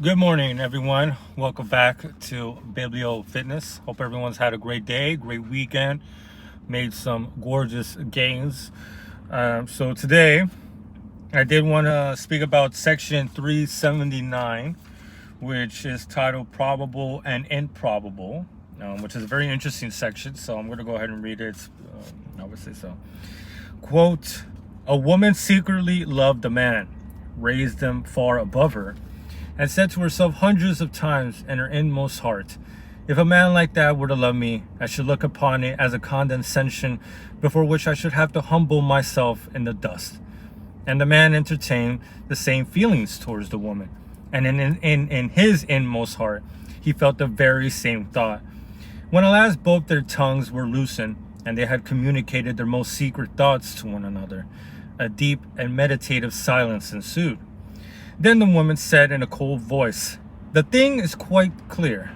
Good morning, everyone. Welcome back to Biblio Fitness. Hope everyone's had a great day, great weekend, made some gorgeous gains. So today, I did want to speak about section 379, which is titled Probable and Improbable, which is a very interesting section. So I'm going to go ahead and read it. I would say so. Quote, "A woman secretly loved a man, raised him far above her, and said to herself hundreds of times in her inmost heart, if a man like that were to love me, I should look upon it as a condescension before which I should have to humble myself in the dust." And the man entertained the same feelings towards the woman. And in his inmost heart, he felt the very same thought. When at last both their tongues were loosened, and they had communicated their most secret thoughts to one another, a deep and meditative silence ensued. Then the woman said in a cold voice, "The thing is quite clear.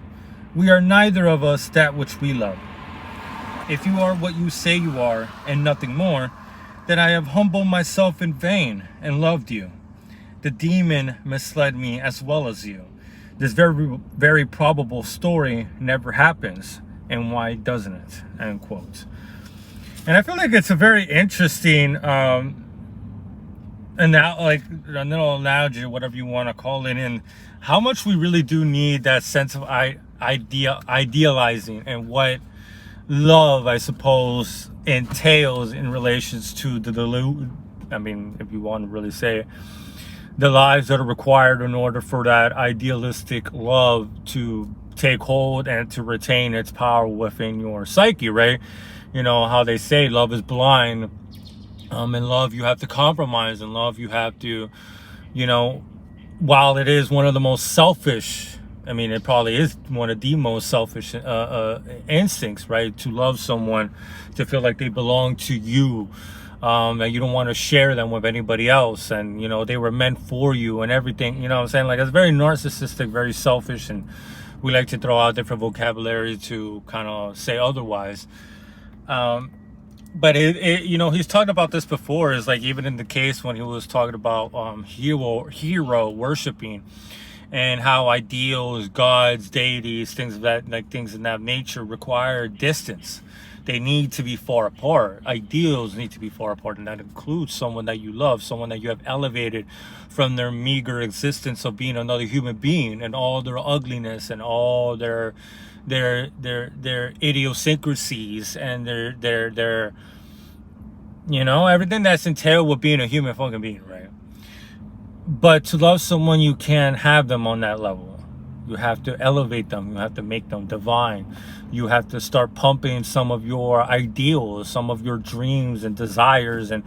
We are neither of us that which we love. If you are what you say you are, and nothing more, then I have humbled myself in vain and loved you. The demon misled me as well as you. This very, very probable story never happens, and why doesn't it?" End quote. And I feel like it's a very interesting a little analogy, whatever you want to call it, and how much we really do need that sense of idealizing and what love, I suppose, entails in relations to if you want to really say it, the lives that are required in order for that idealistic love to take hold and to retain its power within your psyche, right? You know how they say love is blind. In love, you have to compromise. In love, you have to, while it is one of the most selfish, it probably is one of the most selfish instincts, right? To love someone, to feel like they belong to you, and you don't want to share them with anybody else. And, they were meant for you and everything, you know what I'm saying? Like, it's very narcissistic, very selfish. And we like to throw out different vocabulary to kind of say otherwise. But he's talked about this before. Is like even in the case when he was talking about hero worshiping, and how ideals, gods, deities, things in that nature require distance. They need to be far apart. Ideals need to be far apart, and that includes someone that you love, someone that you have elevated from their meager existence of being another human being, and all their ugliness and all their idiosyncrasies and their everything that's entailed with being a human fucking being, right? But to love someone, you can't have them on that level. You have to elevate them. You have to make them divine. You have to start pumping some of your ideals, some of your dreams and desires, and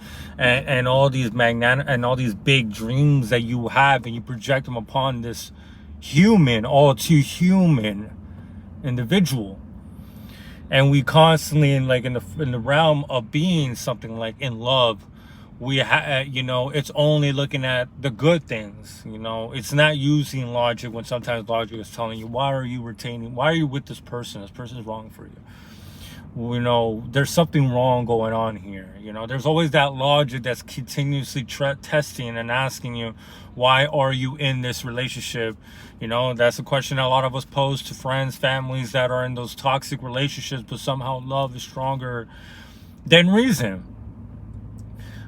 all these all these big dreams that you have, and you project them upon this human, all too human individual. And we constantly in the realm of being something like in love, we it's only looking at the good things. It's not using logic when sometimes logic is telling you, why are you with this person? This person is wrong for you. There's something wrong going on here. There's always that logic that's continuously testing and asking you, why are you in this relationship? That's a question a lot of us pose to friends, families that are in those toxic relationships, but somehow love is stronger than reason.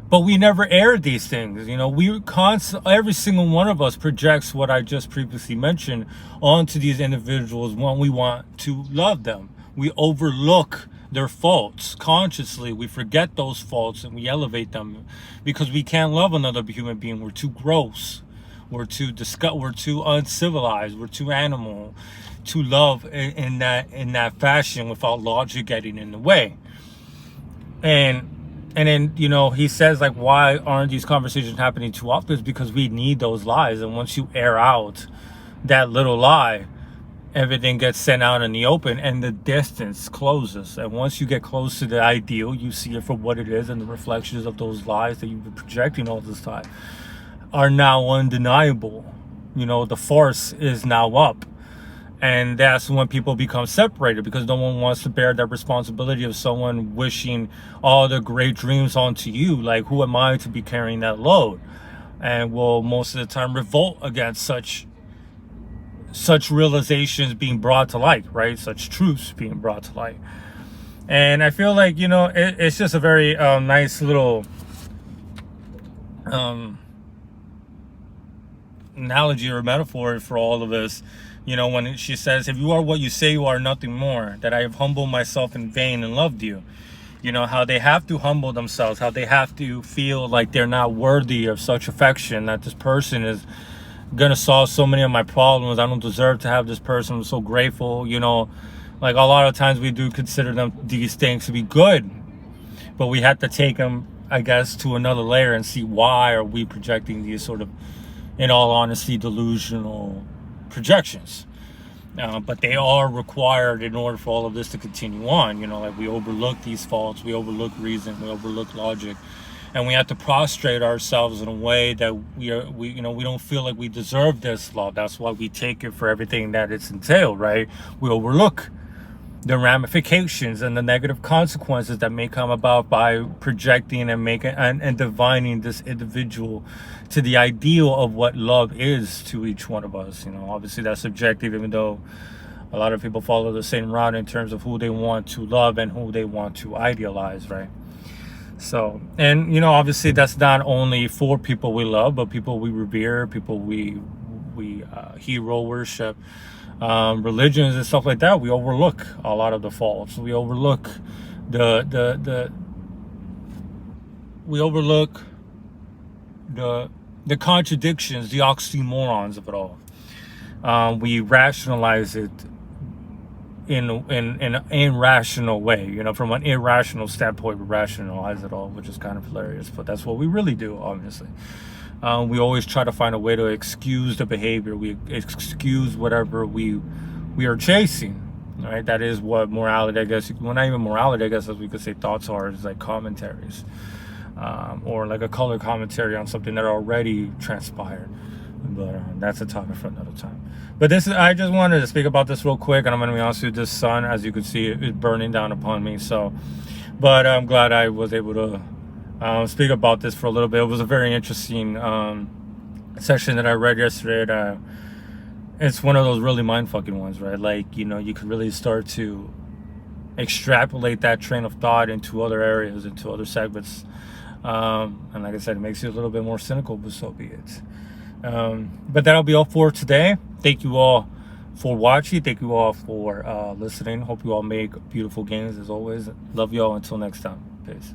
But we never air these things. Every single one of us projects what I just previously mentioned onto these individuals when we want to love them. We overlook their faults consciously. We forget those faults and we elevate them because we can't love another human being. We're too gross. We're too we're too uncivilized. We're too animal to love in that fashion without logic getting in the way. And then, he says, like, why aren't these conversations happening too often? It's because we need those lies. And once you air out that little lie, everything gets sent out in the open and the distance closes. And once you get close to the ideal, you see it for what it is, and the reflections of those lies that you've been projecting all this time are now undeniable. The force is now up. And that's when people become separated, because no one wants to bear that responsibility of someone wishing all the great dreams onto you. Like, who am I to be carrying that load? And will most of the time revolt against such such realizations being brought to light, right? Such truths being brought to light. And I feel like, it's just a very nice little analogy or metaphor for all of us. When she says, if you are what you say you are, nothing more, that I have humbled myself in vain and loved you. How they have to humble themselves, how they have to feel like they're not worthy of such affection, that this person is gonna solve so many of my problems. I don't deserve to have this person. I'm so grateful. Like a lot of times we do consider these things to be good, but we have to take them, I guess, to another layer and see why are we projecting these sort of, in all honesty, delusional projections. But they are required in order for all of this to continue on. Like we overlook these faults, we overlook reason, we overlook logic, and we have to prostrate ourselves in a way that we don't feel like we deserve this love. That's why we take it for everything that it's entailed, right? We overlook the ramifications and the negative consequences that may come about by projecting and making and divining this individual to the ideal of what love is to each one of us. Obviously that's subjective, even though a lot of people follow the same route in terms of who they want to love and who they want to idealize, right? So, and obviously that's not only for people we love, but people we revere, people we hero worship. Religions and stuff like that, we overlook a lot of the faults. We overlook the contradictions, the oxymorons of it all. We rationalize it in an irrational way. From an irrational standpoint, we rationalize it all, which is kind of hilarious. But that's what we really do, obviously. We always try to find a way to excuse the behavior. We excuse whatever we are chasing, right? That is what morality, I guess, well, not even morality, I guess, as we could say thoughts are, is like commentaries, or like a color commentary on something that already transpired. But that's a topic for another time. But I just wanted to speak about this real quick, and I'm going to be honest with you, this sun, as you can see, is burning down upon me. So, but I'm glad I was able to speak about this for a little bit. It was a very interesting section that I read yesterday. It's one of those really mind-fucking ones, right? Like, you could really start to extrapolate that train of thought into other areas, into other segments. And like I said, it makes you a little bit more cynical, but so be it. But that'll be all for today. Thank you all for watching. Thank you all for listening. Hope you all make beautiful games as always. Love you all. Until next time. Peace.